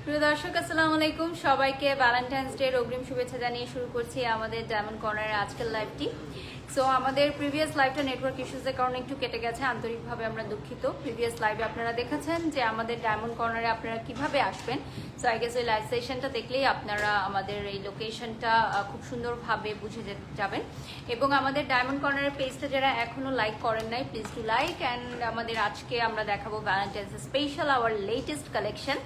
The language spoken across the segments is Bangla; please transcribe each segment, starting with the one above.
প্রিয় দর্শক আসসালামু আলাইকুম, সবাইকে ভ্যালেন্টাইন্স ডে অগ্রিম শুভেচ্ছা জানিয়ে শুরু করছি আমাদের ডায়মন্ড কর্নারের আজকের লাইভটি। সো আমাদের প্রিভিয়াস লাইভটা নেটওয়ার্ক ইস্যুজের কারণে একটু কেটে গেছে, আন্তরিকভাবে আমরা দুঃখিত। প্রিভিয়াস লাইভে আপনারা দেখেছেন যে আমাদের ডায়মন্ড কর্নারে আপনারা কিভাবে আসবেন। সো আই গেস ওই লাইভ সেশনটা দেখলেই আপনারা আমাদের এই লোকেশনটা খুব সুন্দরভাবে বুঝে যাবেন। এবং আমাদের ডায়মন্ড কর্নারের পেজটা যারা এখনো লাইক করেন নাই, প্লিজ টু লাইক। অ্যান্ড আমাদের আজকে আমরা দেখাবো Valentine's special hour latest collection.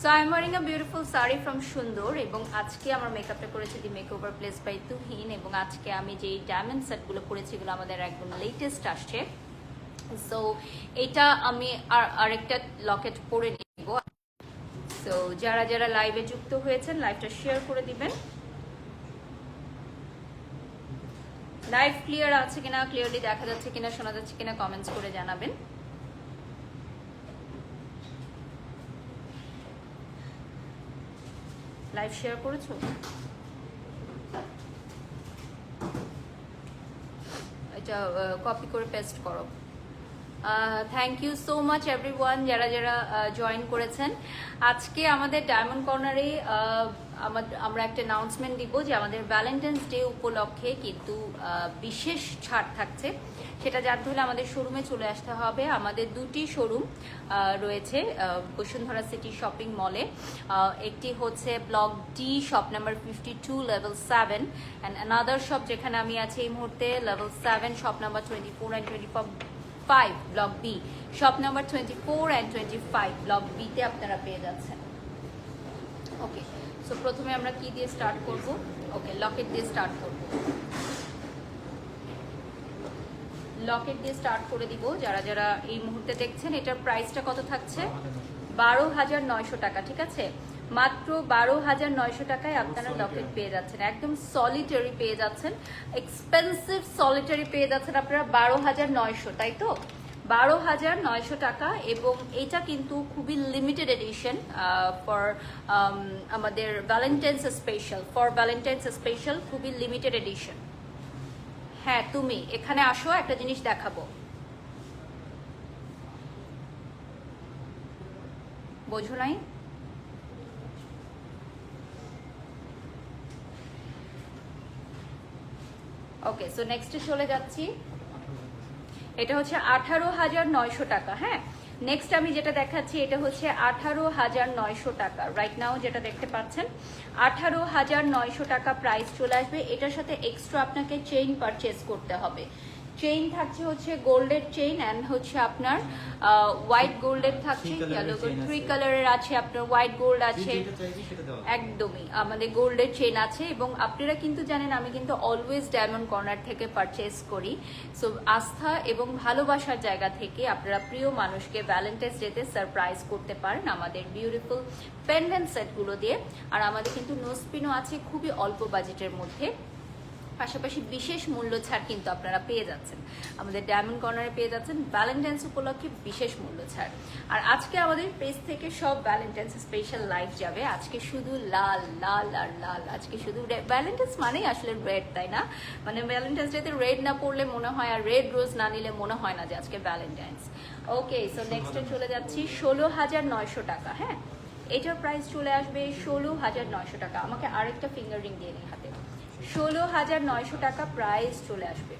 So I'm wearing a beautiful saree from সুন্দর, এবং আজকে আমার মেকআপটা করেছে the makeover place by Tuhin. এবং আজকে আমি যে ডায়মন্ড সেটগুলো পরেছি এগুলো আমাদের একদম লেটেস্ট আসছে। সো এটা আমি আরেকটা লকেট পরে নিব। সো যারা যারা লাইভে যুক্ত হয়েছেন লাইভটা শেয়ার করে দিবেন। লাইভ ক্লিয়ার আছে কিনা, ক্লিয়ারলি দেখা যাচ্ছে কিনা, শোনা যাচ্ছে কিনা কমেন্টস করে জানাবেন। লাইভ শেয়ার করেছো? এটা কপি করে পেস্ট করো। Thank you so much everyone যারা যারা জয়েন করেছেন। আজকে আমাদের ডায়মন্ড কর্নারে আমরা একটা অ্যানাউন্সমেন্ট দিব যে আমাদের ভ্যালেন্টাইন্স ডে উপলক্ষে কিন্তু বিশেষ ছাড় থাকছে। সেটা জানতে হলে আমাদের শোরুমে চলে আসতে হবে। আমাদের দুটি শোরুম রয়েছে বসুন্ধরা সিটি শপিং মলে। একটি হচ্ছে block D shop number 52 level 7, and another shop যেখানে আমি আছি এই মুহূর্তে level 7 shop number 24 and 25 block B, shop number 24 and 25 block B তে আপনারা পেয়ে যাচ্ছেন। ওকে, সো প্রথমে আমরা কি দিয়ে স্টার্ট করব? ওকে, লকেট দিয়ে স্টার্ট করব। লকেট দিয়ে স্টার্ট করে দিব। যারা যারা এই মুহূর্তে দেখছেন, এটার প্রাইসটা কত থাকছে? 12,900 টাকা। ঠিক আছে, মাত্র 12,900 টাকায় আপনারা লকেট পেয়ে যাচ্ছেন। একদম সলিটারি পেয়ে যাচ্ছেন, এক্সপেন্সিভ সলিটারি পেয়ে যাচ্ছেন আপনারা 12,900, তাই তো? 12,900 টাকা। এবং এটা কিন্তু খুবই লিমিটেড এডিশন ফর আমাদের ভ্যালেন্টাইন্স স্পেশাল, খুবই লিমিটেড এডিশন। হ্যাঁ, তুমি এখানে আসো, একটা জিনিস দেখাবো, বোঝো নাই? ওকে, সো নেক্সটে চলে যাচ্ছি। এটা হচ্ছে 18,900 টাকা। হ্যাঁ, নেক্সট আমি যেটা দেখাচ্ছি এটা হচ্ছে 18,900 টাকা। রাইট নাও যেটা দেখতে পাচ্ছেন 18,900 টাকা প্রাইস চলে আসবে। এটার সাথে এক্সট্রা আপনাকে চেইন পারচেস করতে হবে। চেইন থাকছে হচ্ছে গোল্ডের চেইন, অ্যান্ড হচ্ছে আপনার হোয়াইট গোল্ডের থাকছে, 3 কালারের আছে, আপনার হোয়াইট গোল্ড আছে, একদমই আমাদের গোল্ডের চেইন আছে। এবং আপনারা কিন্তু জানেন আমি কিন্তু অলওয়েজ ডায়মন্ড কর্নার থেকে পারচেস করি। সো আস্থা এবং ভালোবাসার জায়গা থেকে আপনারা প্রিয় মানুষকে ভ্যালেন্টাইন্স ডেতে সারপ্রাইজ করতে পারেন আমাদের বিউটিফুল পেন্ডেন্ট সেটগুলো দিয়ে। আর আমাদের কিন্তু নোসপিনও আছে খুবই অল্প বাজেটের মধ্যে, পাশাপাশি বিশেষ মূল্য ছাড় কিন্তু আপনারা পেয়ে যাচ্ছেন আমাদের ডায়মন্ড কর্নারে, পেয়ে যাচ্ছেন ভ্যালেন্টাইন্স উপলক্ষে বিশেষ মূল্য ছাড়। আর আজকে আমাদের পেজ থেকে সব ভ্যালেন্টাইন্স স্পেশাল লাইভ যাবে। আজকে শুধু লাল লাল আর লাল, আজকে শুধু ভ্যালেন্টাইন্স মানেই আসলে রেড, তাই না? মানে ভ্যালেন্টাইন্স ডেতে রেড না পড়লে মনে হয়, আর রেড রোজ না নিলে মনে হয় না যে আজকে ভ্যালেন্টাইন্স। ওকে, সো নেক্সটে চলে যাচ্ছি 16,900 টাকা। হ্যাঁ, এটার প্রাইস চলে আসবে 16,900 টাকা। আমাকে আরেকটা ফিঙ্গার রিং দিয়ে নিই হাতে। 16,900 টাকা প্রাইস চলে আসবে।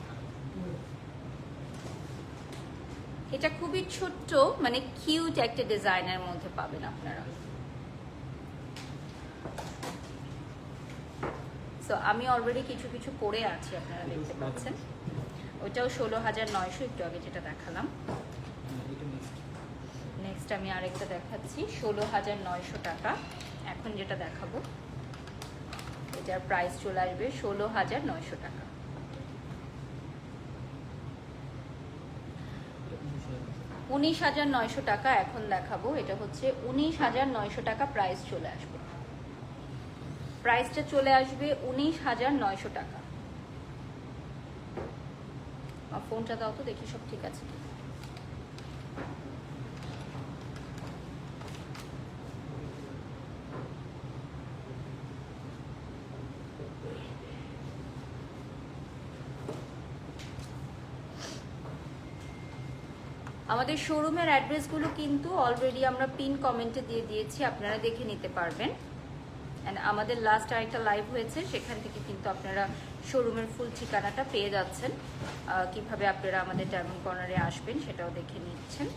এটা খুবই ছোট্ট, মানে কিউট একটা ডিজাইনের মধ্যে পাবেন আপনারা। সো আমি অলরেডি কিছু কিছু পরে আছি, আপনারা দেখতে পাচ্ছেন। ওইটাও 16,900, একটু আগে যেটা দেখালাম। নেক্সট আমি আরেকটা দেখাচ্ছি 16,900 টাকা। এখন যেটা দেখাবো এটার প্রাইস চলে আসবে 16,900 টাকা। 19,900 টাকা এখন দেখাবো। এটা হচ্ছে 19,900 টাকা প্রাইস চলে আসবে। প্রাইসটা চলে আসবে 19,900 টাকা। ফোনটা দাও তো দেখি সব ঠিক আছে। আমাদের শোরুমের অ্যাড্রেসগুলো কিন্তু অলরেডি আমরা পিন কমেন্টে দিয়ে দিয়েছি, আপনারা দেখে নিতে পারবেন। অ্যান্ড আমাদের লাস্ট আরেকটা লাইভ হয়েছে, সেখান থেকে কিন্তু আপনারা শোরুমের ফুল ঠিকানাটা পেয়ে যাচ্ছেন। কিভাবে আপনারা আমাদের ডায়মন্ড কর্নারে আসবেন সেটাও দেখে নিচ্ছেন।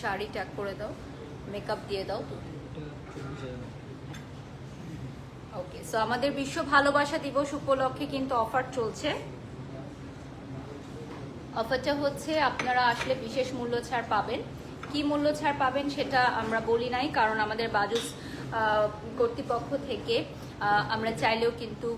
শাড়ি ট্যাগ করে দাও, মেকআপ দিয়ে দাও। ওকে, সো আমাদের বিশ্ব ভালোবাসা দিবস উপলক্ষে কিন্তু অফার চলছে। অফারটা হচ্ছে আপনারা আসলে বিশেষ মূল্য ছাড় পাবেন। কি মূল্য ছাড় পাবেন সেটা আমরা বলি নাই, কারণ আমাদের বাজুস কর্তৃপক্ষ থেকে আমরা চাইলেও কিন্তু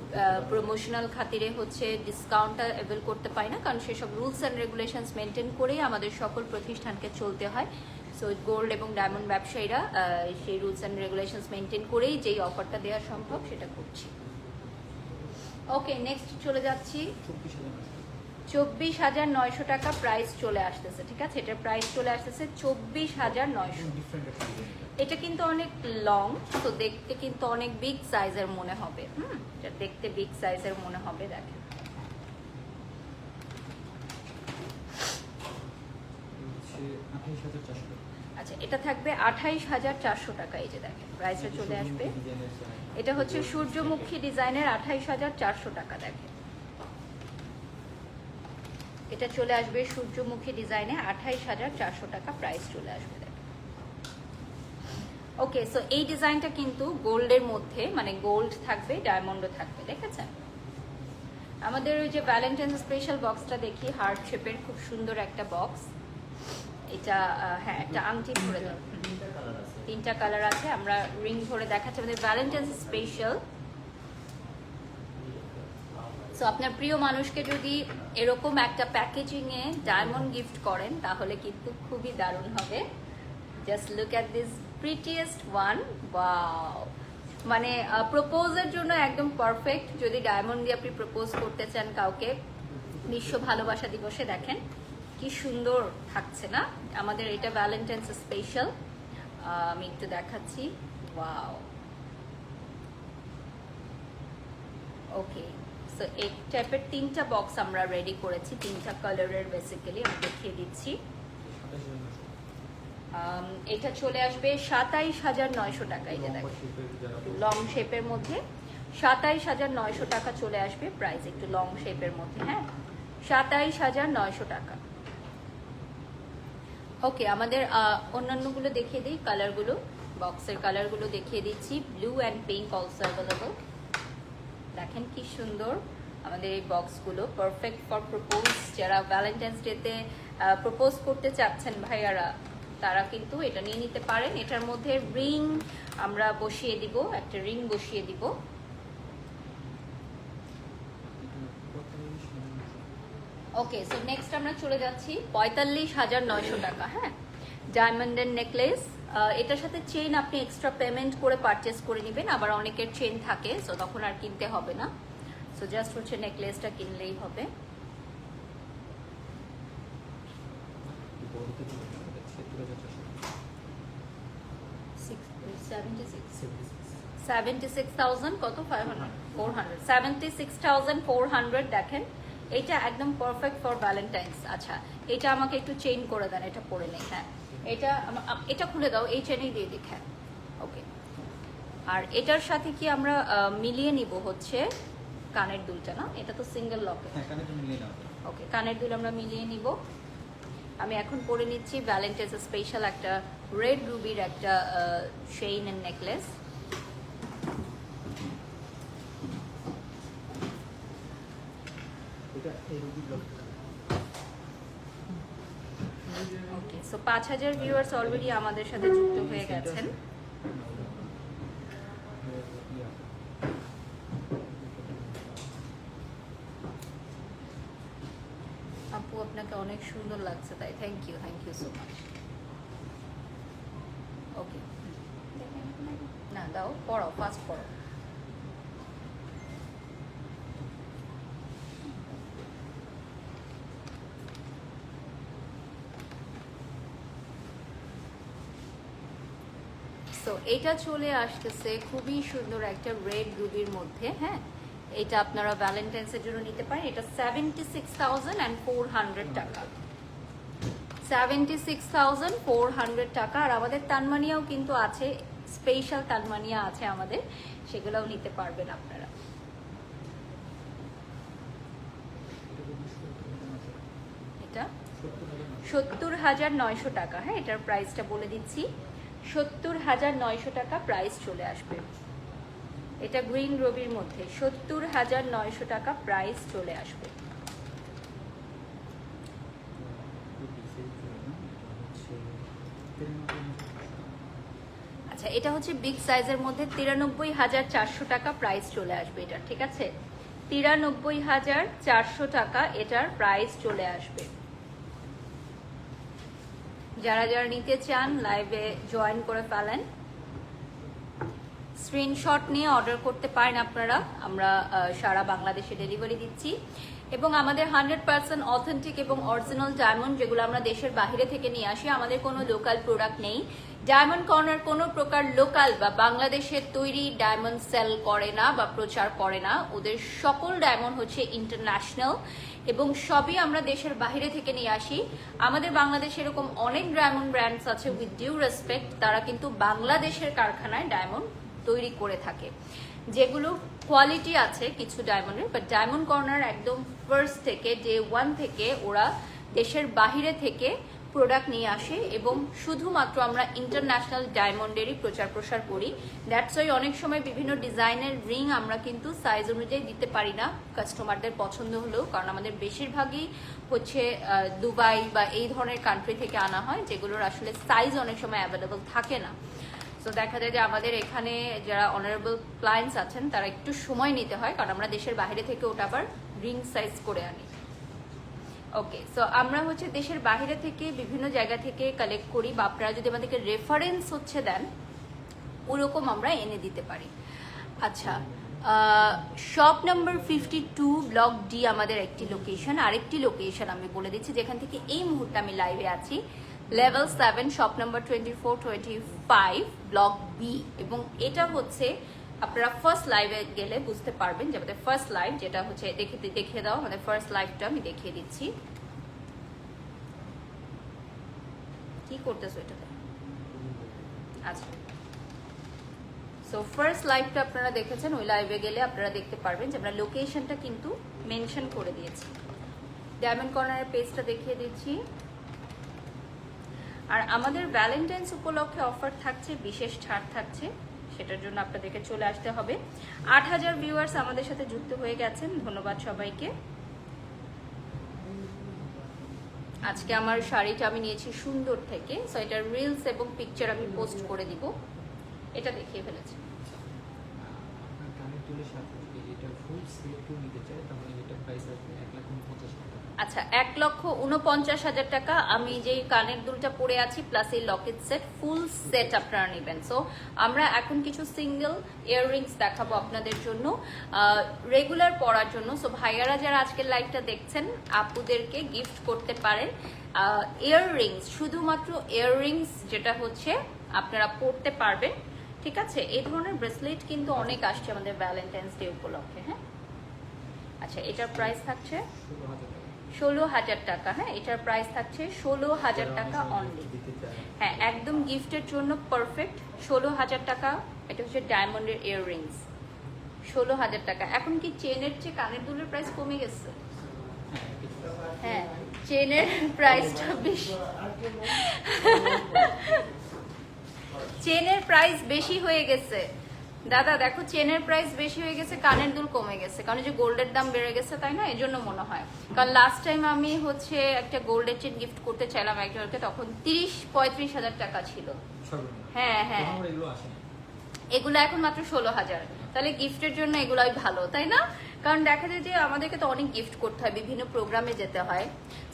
প্রমোশনাল খাতিরে হচ্ছে ডিসকাউন্টটা অ্যাভেল করতে পারি না, কারণ সেসব রুলস অ্যান্ড রেগুলেশনস মেনটেন করেই আমাদের সকল প্রতিষ্ঠানকে চলতে হয়। সো গোল্ড এবং ডায়মন্ড ব্যবসায়ীরা সেই রুলস অ্যান্ড রেগুলেশনস মেনটেন করেই যেই অফারটা দেওয়া সম্ভব সেটা করছি। ওকে, নেক্সট চলে যাচ্ছি। 24,900 টাকা প্রাইস চলে আসতেছে, ঠিক আছে? এটার প্রাইস চলে আসতেছে 24,900। এটা কিন্তু অনেক লং, তো দেখতে কিন্তু অনেক বিগ সাইজের মনে হবে। এটা দেখতে বিগ সাইজের মনে হবে। দেখেন, আচ্ছা, এটা থাকবে 28,400 টাকা। এই যে দেখেন প্রাইসটা চলে আসবে। এটা হচ্ছে সূর্যমুখী ডিজাইনের 28,400 টাকা। দেখেন, এটা চলে আসবে সূর্যমুখী ডিজাইনে 28,400 টাকা প্রাইস চলে আসবে। দেখেন, ওকে, সো এই ডিজাইনটা কিন্তু গোল্ডের মধ্যে, মানে গোল্ড থাকবে, ডায়মন্ডও থাকবে। দেখেছেন আমাদের ওই যে ভ্যালেন্টাইন স্পেশাল বক্সটা দেখি, হার্ট শেপের খুব সুন্দর একটা বক্স। এটা হ্যাঁ, একটা আংটি ভরে দাও। 3টা কালার আছে, আমরা রিং ভরে দেখাচ্ছি আমাদের ভ্যালেন্টাইন স্পেশাল। সো আপনার প্রিয় মানুষকে যদি এরকম একটা প্যাকেজিংয়ে ডায়মন্ড গিফট করেন তাহলে কিন্তু খুবই দারুণ হবে। Just look at this prettiest one. Wow, মানে প্রপোজের জন্য একদম পারফেক্ট। যদি ডায়মন্ড দিয়ে আপনি প্রপোজ করতে চান কাউকে বিশ্ব ভালোবাসা দিবসে, দেখেন কি সুন্দর থাকছে না আমাদের এটা ভ্যালেন্টাইন্স স্পেশাল। আমি একটু দেখাচ্ছি। ওয়াও, ওকে, সো এই টাইপের 3টা বক্স আমরা রেডি করেছি, 3টা কালারের। বেসিক্যালি আমি দেখিয়ে দিচ্ছি। এটা চলে আসবে 27,900 টাকা। এই যে দেখেন লং শেপের মধ্যে 27,900 টাকা চলে আসবে প্রাইস, একটু লং শেপের মধ্যে। হ্যাঁ, 27,900 টাকা। ওকে, আমাদের অন্যান্যগুলো দেখিয়ে দিই, কালারগুলো, বক্সের কালারগুলো দেখিয়ে দিচ্ছি। Blue and pink also available. দেখেন কি সুন্দর আমাদের এই বক্সগুলো, পারফেক্ট ফর প্রপোজ। যারা ভ্যালেন্টাইন্স ডেতে প্রপোজ করতে চাচ্ছেন ভাইয়ারা, তারা কিন্তু এটা নিয়ে নিতে পারেন। এটার মধ্যে রিং আমরা বসিয়ে দিব, একটা রিং বসিয়ে দিব। ওকে, সো নেক্সট আমরা চলে যাচ্ছি 45,900 টাকা। হ্যাঁ, ডায়মন্ডের নেকলেস। এটার সাথে চেইন আপনি এক্সট্রা পেমেন্ট করে পারচেস করে নেবেন, আবার অনেকের চেইন থাকে, সো তখন আর কিনতে হবে না। সো জাস্ট হচ্ছে নেকলেসটা কিনলেই হবে। কত? 76,400। দেখেন এটা একদম পারফেক্ট ফর ভ্যালেন্টাইন্স। আচ্ছা, এটা আমাকে একটু চেইন করে দেন, এটা পরে নেই। হ্যাঁ, এটা খুলে দাও, এই চেনেই দিয়ে দিক। হ্যাঁ, ওকে। আর এটার সাথে কি আমরা মিলিয়ে নিব হচ্ছে কানের দুলটা, না? এটা তো সিঙ্গেল লকেট। ওকে, কানের দুল আমরা মিলিয়ে নিব। আমি এখন পরে নিচ্ছি ভ্যালেন্টাইন্স স্পেশাল একটা রেড রুবির একটা chain and necklace. Okay, so 5,000 viewers already আমাদের সাথে যুক্ত হয়ে গেছেন। আপু আপনাকে অনেক সুন্দর লাগছে, তাই থ্যাংক ইউ সো মাচ। ওকে, না দাও, পড়াও, ফাস্ট পড়ো। সো এটা চলে আসতেছে খুবই সুন্দর একটা রেড রুবির মধ্যে। হ্যাঁ, এটা আপনারা ভ্যালেন্টাইন্সের জন্য নিতে পারেন। এটা 76,400 টাকা, 76,400 টাকা। আর আমাদের তানমানিয়াও কিন্তু আছে, স্পেশাল তানমানিয়া আছে আমাদের, সেগুলোও নিতে পারবেন আপনারা। এটা 70,900 টাকা। হ্যাঁ, এটার প্রাইসটা বলে দিচ্ছি, 70,900 টাকা প্রাইস চলে আসবে। এটা গ্রিন রবির মধ্যে 70,900 টাকা প্রাইস চলে আসবে। আচ্ছা, এটা হচ্ছে বিগ সাইজের মধ্যে 93,400 টাকা প্রাইস চলে আসবে এটা, ঠিক আছে? 93,400 টাকা এটার প্রাইস চলে আসবে। যারা যারা নিতে চান লাইভে জয়েন করে ফেলেন, স্ক্রিনশট নিয়ে অর্ডার করতে পারেন আপনারা। আমরা সারা বাংলাদেশে ডেলিভারি দিচ্ছি এবং আমাদের 100% অথেন্টিক এবং অরিজিনাল ডায়মন্ড, যেগুলো আমরা দেশের বাইরে থেকে নিয়ে আসি। আমাদের কোনো লোকাল প্রোডাক্ট নেই। ডায়মন্ড কর্নার কোনো প্রকার লোকাল বা বাংলাদেশের তৈরি ডায়মন্ড সেল করে না বা প্রচার করে না। ওদের সকল ডায়মন্ড হচ্ছে ইন্টারন্যাশনাল এবং সবই আমরা দেশের বাইরে থেকে নিয়ে আসি। আমাদের বাংলাদেশে এরকম অনেক ডায়মন্ড ব্র্যান্ডস আছে, উইথ ডিউ রেসপেক্ট, তারা কিন্তু বাংলাদেশের কারখানায় ডায়মন্ড তৈরি করে থাকে, যেগুলো কোয়ালিটি আছে কিছু ডায়মন্ডের। বাট ডায়মন্ড কর্নার একদম ফার্স্ট থেকে, ডে 1 থেকে ওরা দেশের বাহিরে থেকে প্রোডাক্ট নিয়ে আসে এবং শুধুমাত্র আমরা ইন্টারন্যাশনাল ডায়মন্ডেরই প্রচার প্রসার করি। দ্যাটস ওয়াই অনেক সময় বিভিন্ন ডিজাইনের রিং আমরা কিন্তু সাইজ অনুযায়ী দিতে পারি না কাস্টমারদের পছন্দ হলেও, কারণ আমাদের বেশিরভাগই হচ্ছে দুবাই বা এই ধরনের কান্ট্রি থেকে আনা হয়, যেগুলোর আসলে সাইজ অনেক সময় অ্যাভেলেবল থাকে না। সো দেখা যায় যে আমাদের এখানে যারা অনারেবল ক্লায়েন্টস আছেন তারা একটু সময় নিতে হয়, কারণ আমরা দেশের বাইরে থেকে ওটা আবার রিং সাইজ করে আনি। ওকে, সো আমরা হচ্ছে দেশের বাইরে থেকে বিভিন্ন জায়গা থেকে কালেক্ট করি, বা আপনারা যদি আমাদেরকে রেফারেন্স হচ্ছে দেন ওরকম আমরা এনে দিতে পারি। আচ্ছা, শপ নাম্বার 52 ব্লক ডি আমাদের একটি লোকেশন। আরেকটি লোকেশন আমি বলে দিচ্ছি যেখান থেকে এই মুহূর্তে আমি লাইভে আছি, level 7 shop number 2425 block B. এবং এটা হচ্ছে আপনারা ফার্স্ট লাইভে গেলে বুঝতে পারবেন যে আমাদের ফার্স্ট লাইভ যেটা হচ্ছে, দেখিয়ে দাও আমাদের ফার্স্ট লাইভটা আমি দেখিয়ে দিচ্ছি। কি করতেছো এটাতে? আচ্ছা, সো ফার্স্ট লাইভটা আপনারা দেখেছেন, ওই লাইভে গেলে আপনারা দেখতে পারবেন যে আমরা লোকেশনটা কিন্তু মেনশন করে দিয়েছি। ডায়মন্ড কর্নারের পেজটা দেখিয়ে দিচ্ছি। আর আমাদের ভ্যালেন্টাইন্স উপলক্ষে অফার থাকছে, বিশেষ ছাড় থাকছে, সেটার জন্য আপনাদেরকে চলে আসতে হবে। 8,000 ভিউয়ার্স আমাদের সাথে যুক্ত হয়ে গেছেন, ধন্যবাদ সবাইকে। আজকে আমার শাড়িটা আমি নিয়েছি সুন্দর থেকে, সো এটার রিলস এবং পিকচার আমি পোস্ট করে দিব। এটা দেখিয়ে ফেলেছি। আচ্ছা, 1,49,000 টাকা। আমি যে কানের দুলটা পরে আছি প্লাস এই লকেট সেট, ফুল সেট আপনারা নেবেন। সো আমরা এখন কিছু সিঙ্গেল ইয়াররিংস দেখাবো আপনাদের জন্য, রেগুলার পরার জন্য। সো ভাইয়ারা যারা আজকের লাইভটা দেখছেন, আপুদেরকে গিফট করতে পারেন ইয়াররিংস, শুধুমাত্র ইয়াররিংস যেটা হচ্ছে আপনারা পরতে পারবেন, ঠিক আছে? এই ধরনের ব্রেসলেট কিন্তু অনেক আসছে আমাদের ভ্যালেন্টাইন্স ডে উপলক্ষে। হ্যাঁ, আচ্ছা, এটার প্রাইস থাকছে 16,000 টাকা। হ্যাঁ, এটার প্রাইস থাকছে 16,000 টাকা অনলি। হ্যাঁ, একদম গিফটের জন্য পারফেক্ট। 16,000 টাকা। এটা হচ্ছে ডায়মন্ডের ইয়াররিংস, 16,000 টাকা। এখন কি চেনের চেয়ে কানের দুলের প্রাইস কমে গেছে? হ্যাঁ, চেনের প্রাইসটা বেশি, চেনের প্রাইস বেশি হয়ে গেছে দাদা। দেখো, চেনের প্রাইস বেশি হয়ে গেছে, কানের দুল কমে গেছে, কারণ যে গোল্ডের দাম বেড়ে গেছে, তাই না? এজন্য মনে হয়। কারণ লাস্ট টাইম আমি হচ্ছে একটা গোল্ডের চেন গিফট করতে চাইলাম একজনকে, তখন 30-35,000 টাকা ছিল। হ্যাঁ হ্যাঁ, এগুলো এখন মাত্র 16,000। তাহলে গিফটের জন্য এগুলোই ভালো, তাই না? কারণ দেখা যায় যে আমাদেরকে তো অনেক গিফট করতে হয়, বিভিন্ন প্রোগ্রামে যেতে হয়।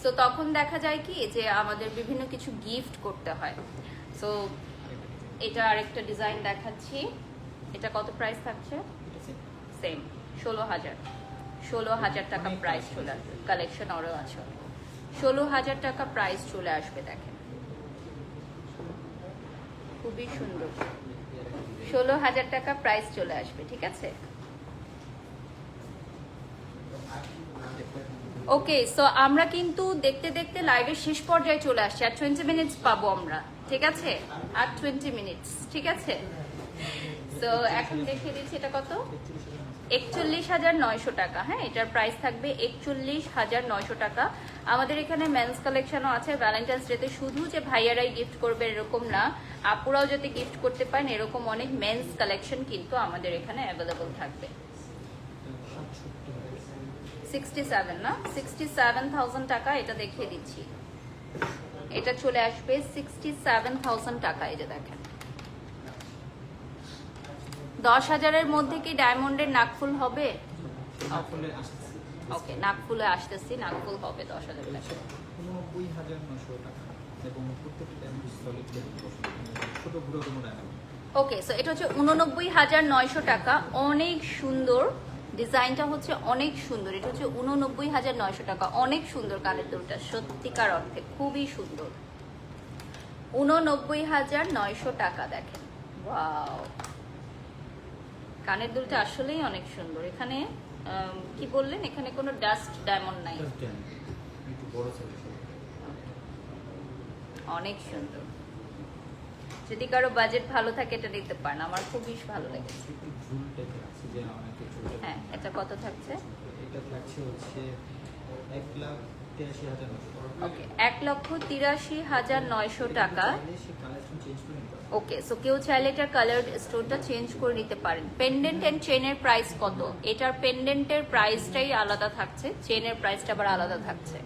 সো তখন দেখা যায় কি যে আমাদের বিভিন্ন কিছু গিফট করতে হয়। সো এটা আরেকটা ডিজাইন দেখাচ্ছি। এটা কত প্রাইস থাকছে? সেম 16,000। 16,000 টাকা প্রাইস চলে আসবে। কালেকশন আরও আছে, 16,000 টাকা প্রাইস চলে আসবে। দেখেন, খুবই সুন্দর। 16,000 টাকা প্রাইস চলে আসবে, ঠিক আছে। ওকে, সো আমরা কিন্তু দেখতে দেখতে লাইভের শেষ পর্যায়ে চলে আসছি। আর 20 মিনিটস পাবো আমরা, ঠিক আছে, আর 20 মিনিটস, ঠিক আছে। তো এখন দেখিয়ে দিচ্ছি এটা কত, 41,900 টাকা। হ্যাঁ, এটার প্রাইস থাকবে 41,900 টাকা। আমাদের এখানে মেন্স কালেকশনও আছে। ভ্যালেন্টাইন্স ডেতে শুধু যে ভাইয়ারাই গিফট করবে এরকম না, আপুরাও যাতে গিফট করতে পারেন এরকম অনেক মেন্স কালেকশন কিন্তু আমাদের এখানে অ্যাভেলেবল থাকবে। 67 না, 67,000 টাকা এটা দেখিয়ে দিচ্ছি। এটা চলে আসবে 67,000 টাকা। এই যে দেখেন, 10,000-এর মধ্যে কি ডায়মন্ডের নাকফুল হবে? ওকে, নাকফুলে আসতেছি, নাকফুল হবে 10,000 টাকা। 89,900 টাকা এবং প্রত্যেকটা ডায়মন্ড সলিড ছোট বড় কোনো ডায়মন্ড। ওকে, সো এটা হচ্ছে 89,900 টাকা। অনেক সুন্দর ডিজাইনটা, হচ্ছে অনেক সুন্দর। এটা হচ্ছে 89,900 টাকা। অনেক সুন্দর কানের দুলটা, সত্যিকার অর্থে খুবই সুন্দর। 89,900 টাকা। দেখেন, ওয়াও, কানের দুলটা আসলেই অনেক সুন্দর। এখানে কি বললেন, এখানে কোনো ডাস্ট ডায়মন্ড নাই, অনেক সুন্দর। যদি কারো বাজেট ভালো থাকে এটা নিতে পারেন, আমার খুবই ভালো লেগেছে। হ্যাঁ, এটা কত থাকছে? এটা থাকছে হচ্ছে 1,83,900। ওকে, 1,83,900 টাকা। ওকে, সো কেউ চাইলে এটার কালার স্টোনটা চেঞ্জ করে নিতে পারেন। পেন্ডেন্ট এন্ড চেনের প্রাইস কত? এটার পেন্ডেন্টের প্রাইসটাই আলাদা থাকছে, চেনের প্রাইসটা আবার আলাদা থাকছে।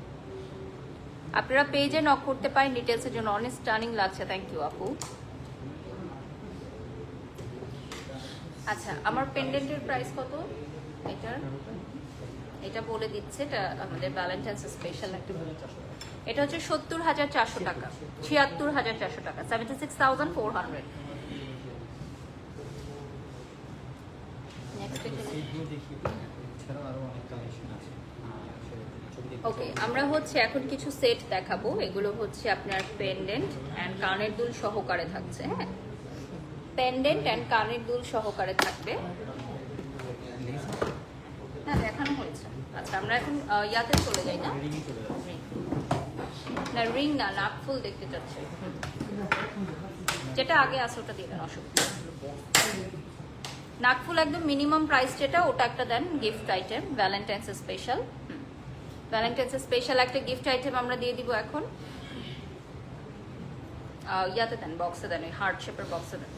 আপনারা পেজে নক করতে পারেন ডিটেলসের জন্য। অনেক স্টানিং লাগছে, থ্যাংক ইউ আপু। আচ্ছা, আমার পেন্ডেন্টের প্রাইস কত এটার? এটা বলে দিচ্ছে, এটা আমাদের ভ্যালেন্টাইন্স স্পেশাল একটা। এটা হচ্ছে 70,400 টাকা, 76,400 টাকা, 76,400। নেক্সট ওকে, আমরা হচ্ছে এখন কিছু সেট দেখাবো। এগুলো হচ্ছে আপনার পেন্ডেন্ট অ্যান্ড কানের দুল সহকারে থাকছে। হ্যাঁ, পেন্ডেন্ট অ্যান্ড কানের দুল সহকারে থাকবে। হ্যাঁ, দেখানো হয়েছে। আচ্ছা, আমরা এখন ইয়াতে চলে যাই না, না রিং না, নাকফুল দেখতে চাচ্ছি। যেটা আগে আছে ওটা দিয়ে দেন, অসুবিধা। নাকফুল একদম মিনিমাম প্রাইস যেটা, ওটা একটা দেন, gift item, Valentine's special. Valentine's special একটা গিফট আইটেম আমরা দিয়ে দিব এখন। ইয়াতে দেন, বক্সে দেন, ওই হার্ট শেপের বক্সে দেন।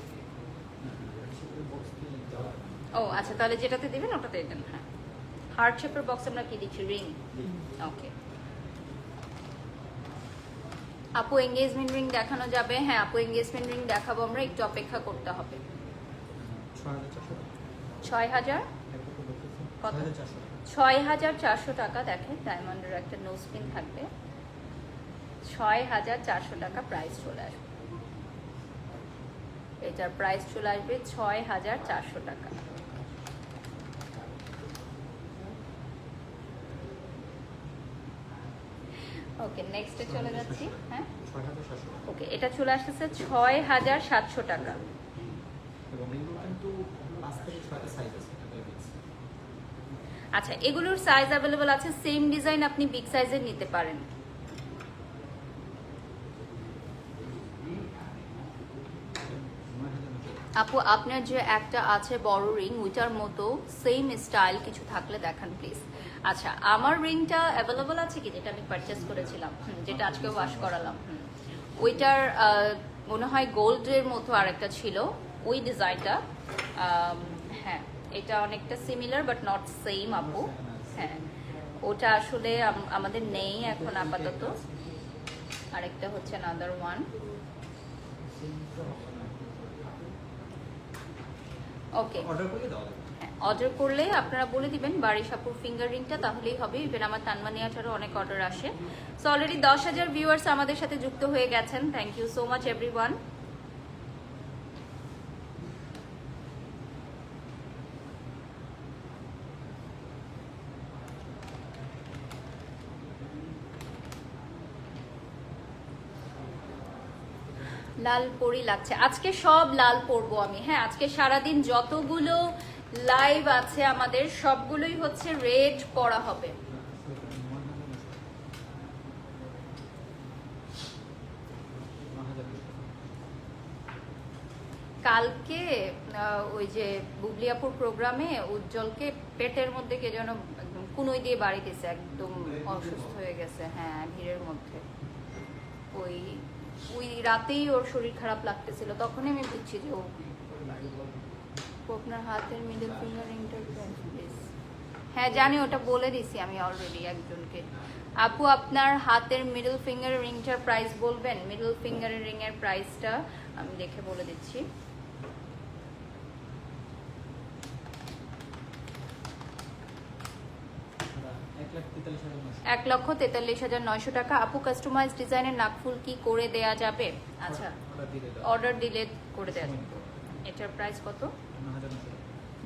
ও আচ্ছা, তাহলে যেটাতে দিবেন ওটাতে দেন। হ্যাঁ, হার্ট শেপের বক্স আমরা কি দিচ্ছি? রিং। ওকে, আপু এঙ্গেজমেন্ট রিং দেখানো যাবে? হ্যাঁ আপু, এঙ্গেজমেন্ট রিং দেখাবো আমরা, একটু অপেক্ষা করতে হবে। 6,000 কত? 6,400 টাকা। দেখেন, ডায়মন্ডের একটা নোজ পিন থাকবে। 6,400 টাকা প্রাইস চলে আসবে। এটার প্রাইস চলে আসবে 6,400 টাকা। ওকে, নেক্সটে চলে যাচ্ছি। হ্যাঁ, ওকে, এটা চলে আসতেছে 6,700 টাকা। আচ্ছা, এগুলোর সাইজ অ্যাভেলেবল আছে, সেম ডিজাইন আপনি বিগ সাইজের নিতে পারেন। আপু, আপনার যে একটা আছে বড় রিং, ওইটার মতো সেম স্টাইল কিছু থাকলে দেখান প্লিজ। আচ্ছা, আমার রিংটা অ্যাভেলেবল আছে কি, যেটা আমি পারচেস করেছিলাম, যেটা আজকে ওয়াশ করালাম, ওইটার মনে হয় গোল্ডের মতো আরেকটা ছিল, ওই ডিজাইনটা। হ্যাঁ, এটা অনেকটা সিমিলার বাট নট সেম আপু। হ্যাঁ, ওটা আসলে আমাদের নেই এখন আপাতত। আরেকটা হচ্ছে আনাদার ওয়ান। ওকে, অর্ডার করলে আপনারা বলে দিবেন বারিশ আপুর ফিঙ্গার রিংটা, তাহলেই হবে। ইভেন আমার তানমানিয়া ছাড়াও অনেক অর্ডার আসে। সো অলরেডি 10,000 ভিউয়ার্স আমাদের সাথে যুক্ত হয়ে গেছেন। Thank you so much everyone. লাল পরি লাগছে, আজকে সব লাল পরবো আমি। হ্যাঁ, আজকে সারাদিন যতগুলো লাইভ আছে আমাদের সবগুলোই হচ্ছে রেড পরা হবে। কালকে ওই যে বুবলিয়াপুর প্রোগ্রামে উজ্জ্বলকে পেটের মধ্যে কে যেন একদম কুনুই দিয়ে বাড়ি দিছে, একদম অসুস্থ হয়ে গেছে। হ্যাঁ, ভিড়ের মধ্যে। ওই ওই রাতেই ওর শরীর খারাপ লাগতেছিল, তখনই আমি বুঝছি যে ও আপনার হাতের মিডল ফিঙ্গার রিংটা প্লিজ। হ্যাঁ জানি, ওটা বলে দিছি আমি অলরেডি একজনকে। আপু আপনার হাতের মিডল ফিঙ্গার রিংটার প্রাইস বলবেন? মিডল ফিঙ্গারের রিং এর প্রাইসটা আমি দেখে বলে দিচ্ছি। $1,43,900 1,43,900 টাকা। আপু কাস্টমাইজ ডিজাইনের নাকফুল কি করে দেয়া যাবে? আচ্ছা, অর্ডার দিলে করে দেওয়া যাবে। এটার প্রাইস কত?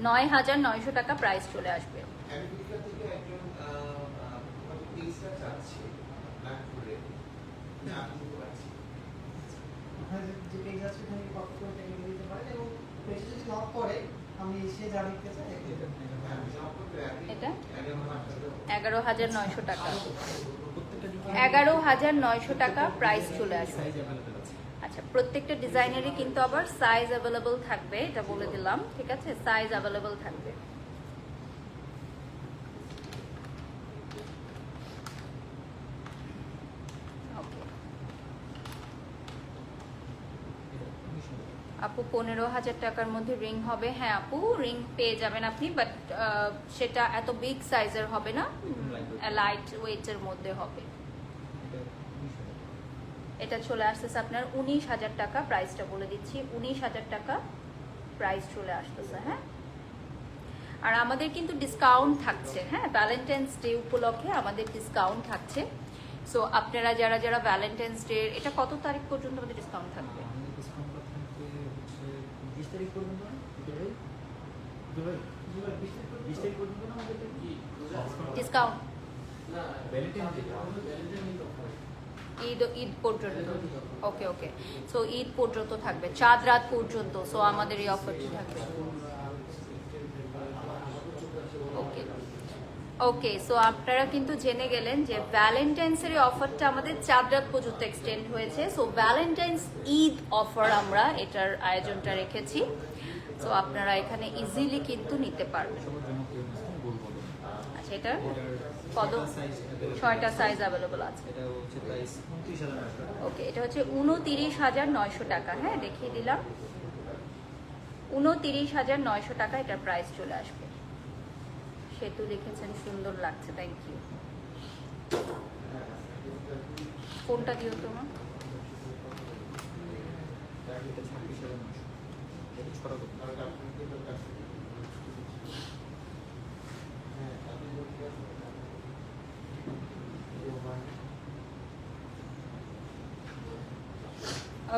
9,900 টাকা প্রাইস চলে আসবে। এটা 11,900 টাকা। 11,900 টাকা প্রাইস চলে আসবে। আচ্ছা, প্রত্যেকটা ডিজাইনেরই কিন্তু আবার সাইজ অ্যাভেলেবল থাকবে, এটা বলে দিলাম। ঠিক আছে, সাইজ অ্যাভেলেবল থাকবে। আপু 15,000 টাকার মধ্যে রিং হবে? হ্যাঁ আপু, রিং পেয়ে যাবেন আপনি, বাট সেটা এত বিগ সাইজের হবে না, লাইট ওয়েটের মধ্যে হবে। এটা চলে আসতেছে আপনার 19,000 টাকা। প্রাইসটা বলে দিচ্ছি, 19,000 টাকা প্রাইস চলে আসতেছে। হ্যাঁ, আর আমাদের কিন্তু ডিসকাউন্ট থাকছে। হ্যাঁ, ভ্যালেন্টাইন্স ডে উপলক্ষে আমাদের ডিসকাউন্ট থাকছে। সো আপনারা যারা যারা ভ্যালেন্টাইন্স ডে, এটা কত তারিখ পর্যন্ত আমাদের ডিসকাউন্ট থাকবে? 20 তারিখ পর্যন্ত। ডিসকাউন্ট ঈদ পর্যন্ত। ওকে ওকে, সো ঈদ পর্যন্ত থাকবে, চাঁদ রাত পর্যন্ত। সো আমাদের এই অফারটি থাকবে। ওকে ওকে, সো আপনারা কিন্তু জেনে গেলেন যে ভ্যালেন্টাইন্সের এই অফারটা আমাদের চাঁদ রাত পর্যন্ত এক্সটেন্ড হয়েছে। সো ভ্যালেন্টাইন্স ঈদ অফার আমরা এটার আয়োজনটা রেখেছি। সো আপনারা এখানে ইজিলি কিন্তু নিতে পারবেন। আচ্ছা, এটা কত? 6টা সাইজ অ্যাভেলেবল আছে। ওকে, এটা হচ্ছে 29,900 টাকা। হ্যাঁ, দেখিয়ে দিলাম, 29,900 টাকা এটার প্রাইস চলে আসবে। সেতু লিখেছেন, সুন্দর লাগছে, থ্যাংক ইউ। কোনটা দিও তোমার?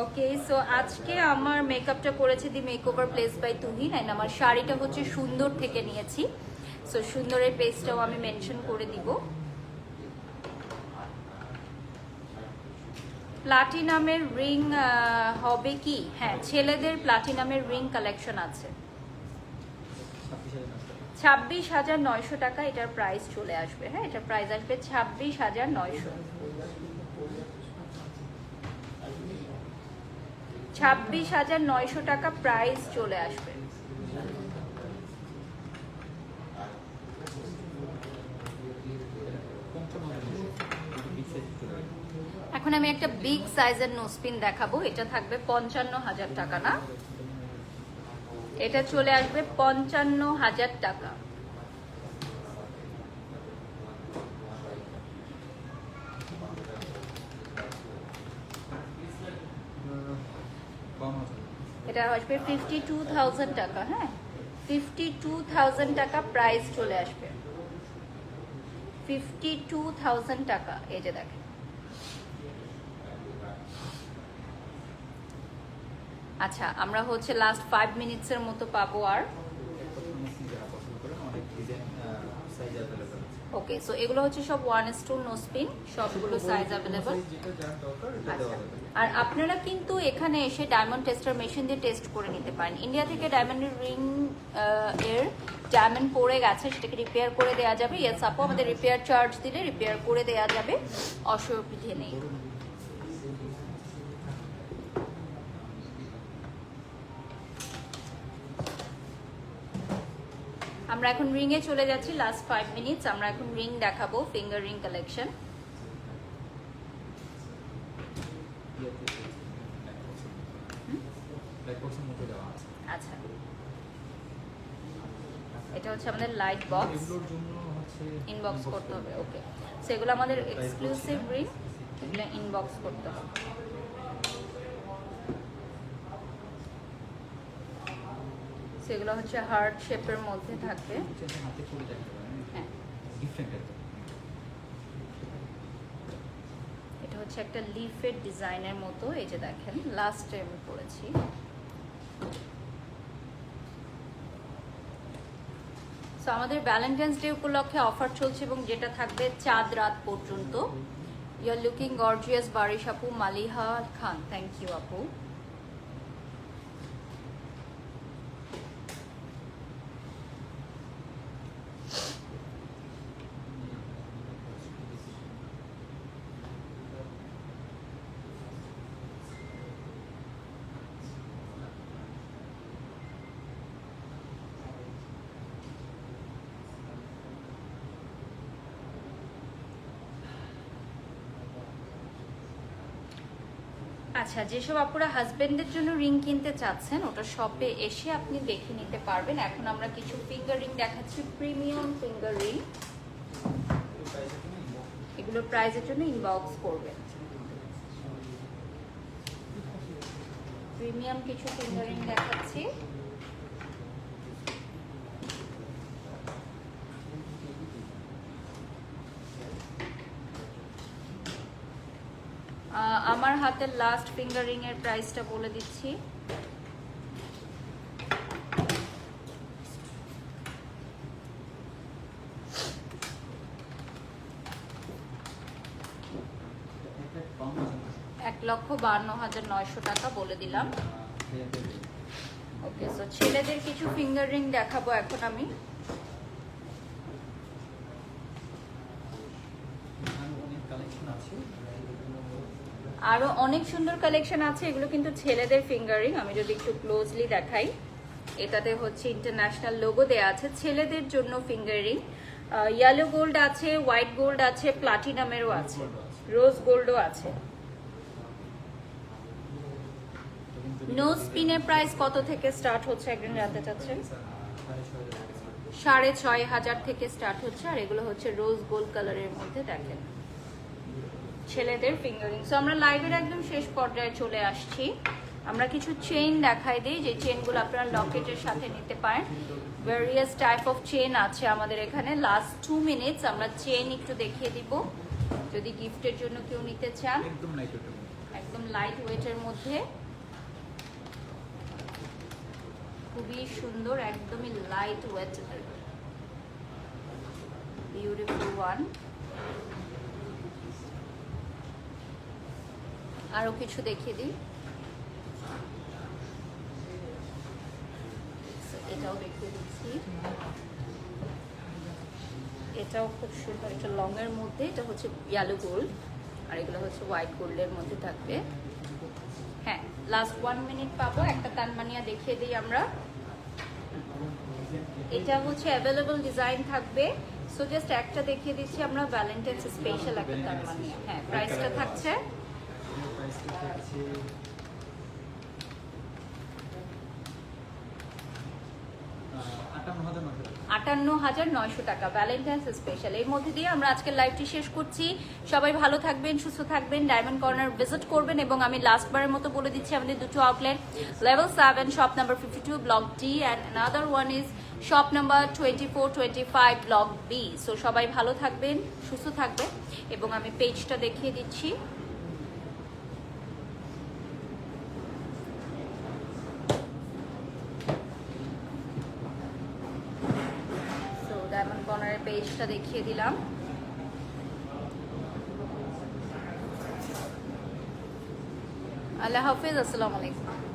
ওকে, সো আজকে আমার মেকআপটা করেছে the makeover place by Tuhin, and আমার শাড়িটা হচ্ছে সুন্দর থেকে নিয়েছি। সো সুন্দরের পেজটাও আমি মেনশন করে দিব। প্লাটিনামের রিং হবে কি? হ্যাঁ, ছেলেদের প্লাটিনামের রিং কালেকশন আছে। 26,900 টাকা এটার প্রাইস চলে আসবে। হ্যাঁ, এটার প্রাইস আসবে 26,900। 26,900 টাকা প্রাইস চলে আসবে। এখন আমি একটা বিগ সাইজের নোজপিন দেখাবো, এটা থাকবে 55,000 টাকা। না, এটা চলে আসবে 55,000 টাকা। এটা আসবে 52,000 টাকা। হ্যাঁ, 52,000 টাকা প্রাইস চলে আসবে। 52,000 টাকা। এই যে দেখেন, আচ্ছা আমরা হচ্ছে লাস্ট 5 মিনিটসের মতো পাবো। আর ওকে, সো এগুলো হচ্ছে সব 1:2 নোজপিন, সবগুলো সাইজ অ্যাভেলেবল। আর আপনারা কিন্তু এখানে এসে ডায়মন্ড টেস্টার মেশিন দিয়ে টেস্ট করে নিতে পারেন। ইন্ডিয়া থেকে ডায়মন্ডের রিং এর ডায়মন্ড পড়ে গেছে, সেটাকে রিপেয়ার করে দেওয়া যাবে। ইয়েস আপু, আমাদের রিপেয়ার চার্জ দিলে রিপেয়ার করে দেওয়া যাবে, অসুবিধে নেই। আমরা এখন রিং এ চলে যাচ্ছি, লাস্ট 5 মিনিটস। আমরা এখন রিং দেখাবো, ফিঙ্গার রিং কালেকশন। আচ্ছা, এটা হচ্ছে আমাদের লাইট বক্স, ইনবক্স করতে হবে। ওকে, সেগুলো আমাদের এক্সক্লুসিভ রিং, এগুলো ইনবক্স করতে হবে। সেগুলো হচ্ছে হার্ট শেপের মধ্যে থাকবে। হ্যাঁ, এটা হচ্ছে একটা লিফের ডিজাইনের মতো। এই যে দেখেন, লাস্টে আমি পড়েছি। সো আমাদের ভ্যালেন্টাইন্স ডে উপলক্ষে অফার চলছে এবং যেটা থাকবে চাঁদ রাত পর্যন্ত। ইউ আর লুকিং গর্জিয়াস বারিশ আপু, মালিহা খান, থ্যাংক ইউ আপু। আচ্ছা, যেসব আপুরা হাজবেন্ডের জন্য রিং কিনতে চাচ্ছেন, ওটা শপে এসে আপনি দেখে নিতে পারবেন। এখন আমরা কিছু ফিঙ্গার রিং দেখাচ্ছি, প্রিমিয়াম ফিঙ্গার রিং। এগুলোর প্রাইসের জন্য ইনবক্স করবেন। প্রিমিয়াম কিছু ফিঙ্গার রিং দেখাচ্ছি। আমার হাতের লাস্ট ফিঙ্গার রিং এর প্রাইসটা বলে দিচ্ছি। $1,52,900 টাকা বলে দিলাম। ওকে, সো ছেলেদের কিছু ফিঙ্গার রিং দেখাবো এখন আমি। আরো অনেক সুন্দর কালেকশন আছে, এগুলো কিন্তু ছেলেদের ফিঙ্গারিং। আমি যদি একটু ক্লোজলি দেখাই, এটাতে হচ্ছে ইন্টারন্যাশনাল লোগো দেয়া আছে। ছেলেদের জন্য ফিঙ্গারিং ইয়েলো গোল্ড আছে, হোয়াইট গোল্ড আছে, প্লাটিনামেরও আছে, রোজ গোল্ডও আছে। নোজ পিনের প্রাইস কত থেকে স্টার্ট হচ্ছে একদিন জানতে চাচ্ছেন? 6,500 থেকে স্টার্ট হচ্ছে। আর এগুলো হচ্ছে রোজ গোল্ড কালারের মধ্যে, দেখেন ছেলেদের ফিঙ্গারিং। সো আমরা লাইভের একদম শেষ পর্যায়ে চলে আসছি। আমরা কিছু চেইন দেখাই দিই, যে চেইনগুলো আপনারা লকেটের সাথে নিতে পারেন। ভেরিয়াস টাইপ অফ চেইন আছে আমাদের এখানে। লাস্ট 2 মিনিটস আমরা চেইন একটু দেখিয়ে দিব, যদি গিফটের জন্য কেউ নিতে চান। একদম লাইট ওয়েটের মধ্যে, খুবই সুন্দর, একদমই লাইট ওয়েট, বিউটিফুল ওয়ান। আরো কিছু দেখিয়ে দিই, এটাও দেখিয়ে দিচ্ছি। এটাও খুব সুন্দর, এটা লং এর মধ্যে, এটা হচ্ছে ইয়েলো গোল্ড, আর এগুলো হচ্ছে হোয়াইট গোল্ডের মধ্যে থাকবে। হ্যাঁ, লাস্ট 1 মিনিট পাবো, একটা তানমানিয়া দেখিয়ে দিই আমরা। এটা হচ্ছে অ্যাভেলেবল ডিজাইন থাকবে। সো জাস্ট একটা দেখিয়ে দিচ্ছি আমরা, ভ্যালেন্টাইন্স স্পেশাল একটা তানমানিয়া। হ্যাঁ, প্রাইসটা থাকছে 58,900 টাকা, ভ্যালেন্টাইন্স স্পেশাল। এর মধ্যে দিয়ে আমরা আজকের লাইভটি শেষ করছি। সবাই ভালো থাকবেন, সুস্থ থাকবেন, ডায়মন্ড কর্নার ভিজিট করবেন। এবং আমি লাস্টবারের মতো বলে দিচ্ছি, আমাদের দুটো outlet, level 7 shop number 52 block D, and another one is shop number 2425 block B. So সবাই ভালো থাকবেন, সুস্থ থাকবেন। এবং আমি পেজটা দেখিয়ে দিচ্ছি। ডায়মন্ড কর্নারের পেজটা দেখিয়ে দিলাম। আল্লাহ হাফেজ, আসসালামু আলাইকুম।